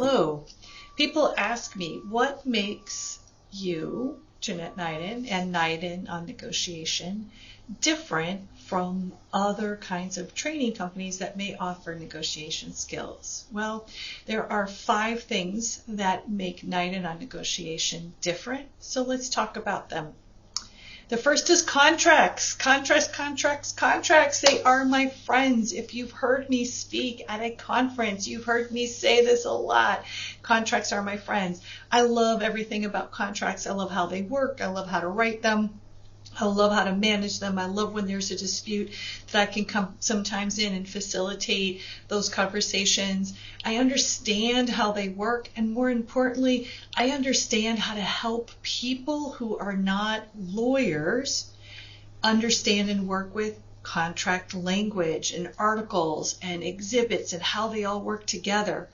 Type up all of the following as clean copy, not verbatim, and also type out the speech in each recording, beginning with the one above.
Hello. People ask me, what makes you, Jeanette Nyden, and Nyden on negotiation different from other kinds of training companies that may offer negotiation skills? Well, there are 5 things that make Nyden on negotiation different, so let's talk about them. The first is contracts. Contracts. They are my friends. If you've heard me speak at a conference, you've heard me say this a lot. Contracts are my friends. I love everything about contracts. I love how they work. I love how to write them. I love how to manage them. I love when there's a dispute that I can come sometimes in and facilitate those conversations. I understand how they work, and more importantly, I understand how to help people who are not lawyers understand and work with contract language and articles and exhibits and how they all work together.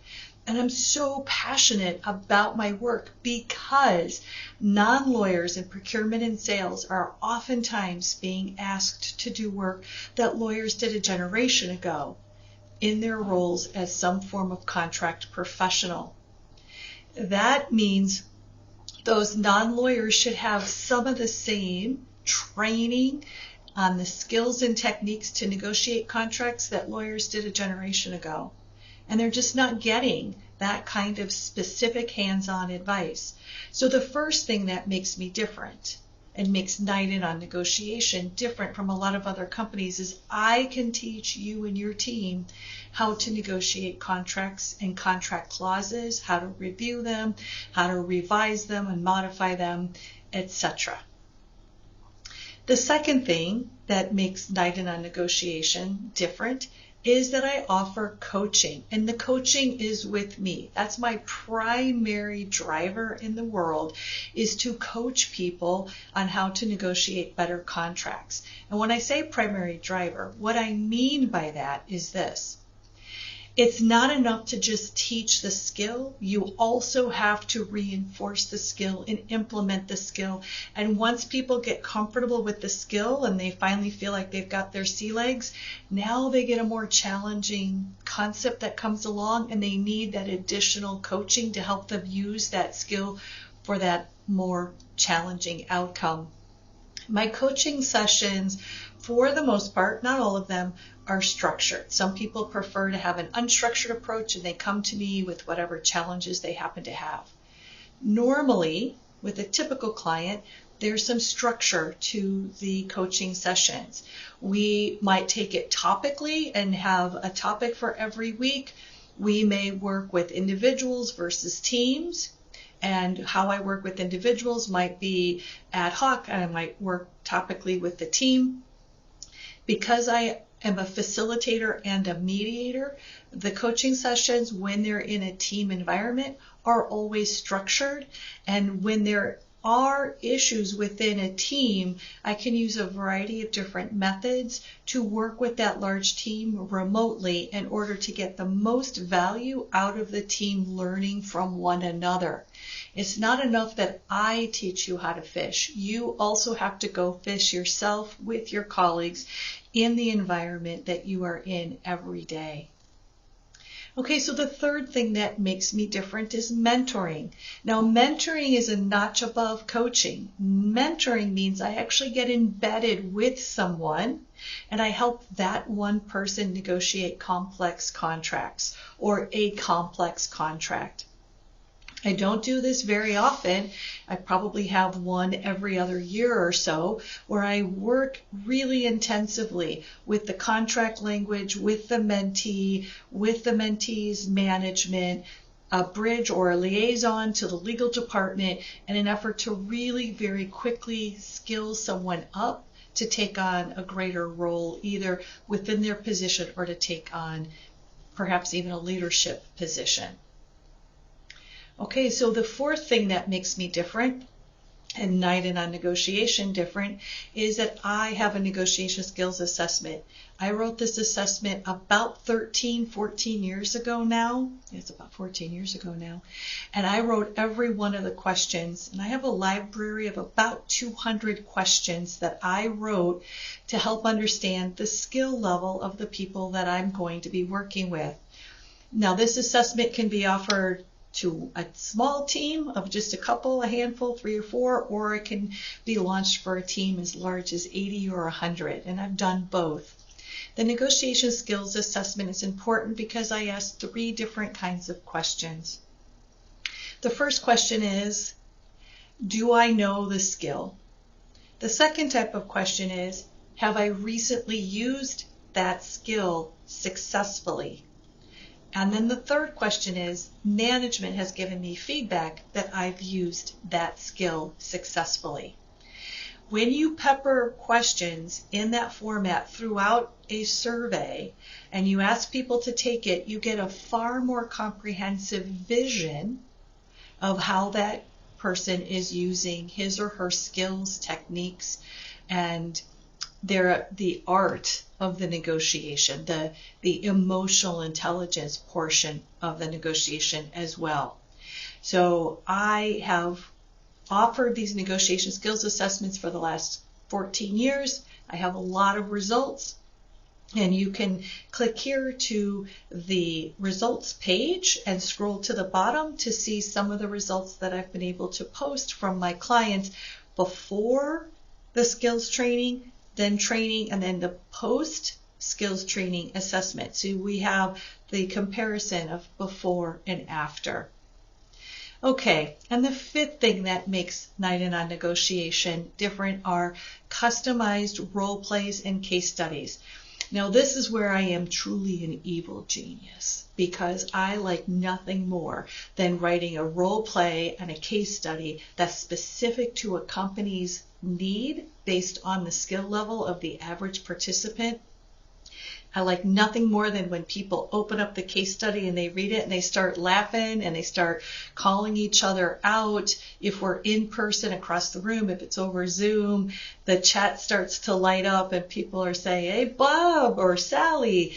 And I'm so passionate about my work because non-lawyers in procurement and sales are oftentimes being asked to do work that lawyers did a generation ago in their roles as some form of contract professional. That means those non-lawyers should have some of the same training on the skills and techniques to negotiate contracts that lawyers did a generation ago. And they're just not getting that kind of specific hands-on advice. So the first thing that makes me different and makes Nyden on negotiation different from a lot of other companies is I can teach you and your team how to negotiate contracts and contract clauses, how to review them, how to revise them and modify them, etc. The second thing that makes Nyden on negotiation different is that I offer coaching, and the coaching is with me. That's my primary driver in the world, is to coach people on how to negotiate better contracts. And when I say primary driver, what I mean by that is this. It's not enough to just teach the skill. You also have to reinforce the skill and implement the skill. And once people get comfortable with the skill and they finally feel like they've got their sea legs, now they get a more challenging concept that comes along and they need that additional coaching to help them use that skill for that more challenging outcome. My coaching sessions, for the most part, not all of them, are structured. Some people prefer to have an unstructured approach and they come to me with whatever challenges they happen to have. Normally, with a typical client, there's some structure to the coaching sessions. We might take it topically and have a topic for every week. We may work with individuals versus teams. And how I work with individuals might be ad hoc, and I might work topically with the team. Because I am a facilitator and a mediator, the coaching sessions, when they're in a team environment, are always structured. And when there are issues within a team, I can use a variety of different methods to work with that large team remotely in order to get the most value out of the team learning from one another. It's not enough that I teach you how to fish. You also have to go fish yourself with your colleagues in the environment that you are in every day. Okay, so the third thing that makes me different is mentoring. Now, mentoring is a notch above coaching. Mentoring means I actually get embedded with someone and I help that one person negotiate complex contracts or a complex contract. I don't do this very often. I probably have one every other year or so where I work really intensively with the contract language, with the mentee, with the mentee's management, a bridge or a liaison to the legal department in an effort to really very quickly skill someone up to take on a greater role either within their position or to take on perhaps even a leadership position. Okay, so the fourth thing that makes me different and Nyden on negotiation different is that I have a negotiation skills assessment. I wrote this assessment about 14 years ago now. It's about 14 years ago now. And I wrote every one of the questions. And I have a library of about 200 questions that I wrote to help understand the skill level of the people that I'm going to be working with. Now, this assessment can be offered to a small team of just a couple, a handful, 3 or 4, or it can be launched for a team as large as 80 or 100, and I've done both. The negotiation skills assessment is important because I ask 3 different kinds of questions. The first question is, do I know the skill? The second type of question is, have I recently used that skill successfully? And then the third question is, management has given me feedback that I've used that skill successfully. When you pepper questions in that format throughout a survey and you ask people to take it, you get a far more comprehensive vision of how that person is using his or her skills, techniques, and the art of the negotiation, the emotional intelligence portion of the negotiation as well. So I have offered these negotiation skills assessments for the last 14 years. I have a lot of results, and you can click here to the results page and scroll to the bottom to see some of the results that I've been able to post from my clients before the skills training, then training, and then the post skills training assessment. So we have the comparison of before and after. Okay, and the 5th thing that makes Nyden on Negotiation different are customized role plays and case studies. Now this is where I am truly an evil genius, because I like nothing more than writing a role play and a case study that's specific to a company's need based on the skill level of the average participant. I like nothing more than when people open up the case study and they read it and they start laughing and they start calling each other out. If we're in person across the room, if it's over Zoom, the chat starts to light up and people are saying, "Hey, Bob or Sally,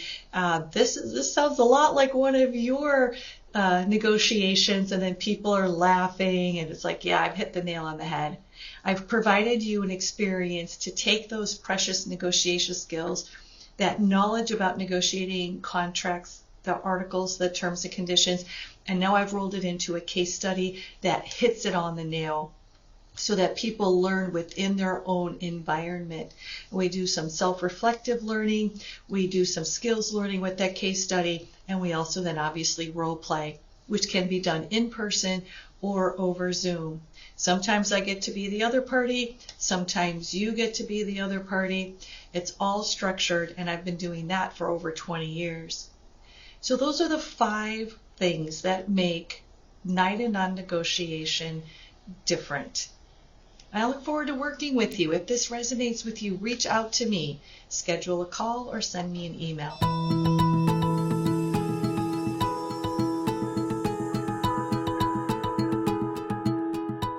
this sounds a lot like one of your negotiations," and then people are laughing and it's like, yeah, I've hit the nail on the head. I've provided you an experience to take those precious negotiation skills, that knowledge about negotiating contracts, the articles, the terms and conditions, and now I've rolled it into a case study that hits it on the nail so that people learn within their own environment. We do some self-reflective learning, we do some skills learning with that case study, and we also then obviously role play, which can be done in person or over Zoom. Sometimes I get to be the other party, sometimes you get to be the other party. It's all structured, and I've been doing that for over 20 years. So those are the 5 things that make Nyden on Negotiation different. I look forward to working with you. If this resonates with you, reach out to me, schedule a call, or send me an email.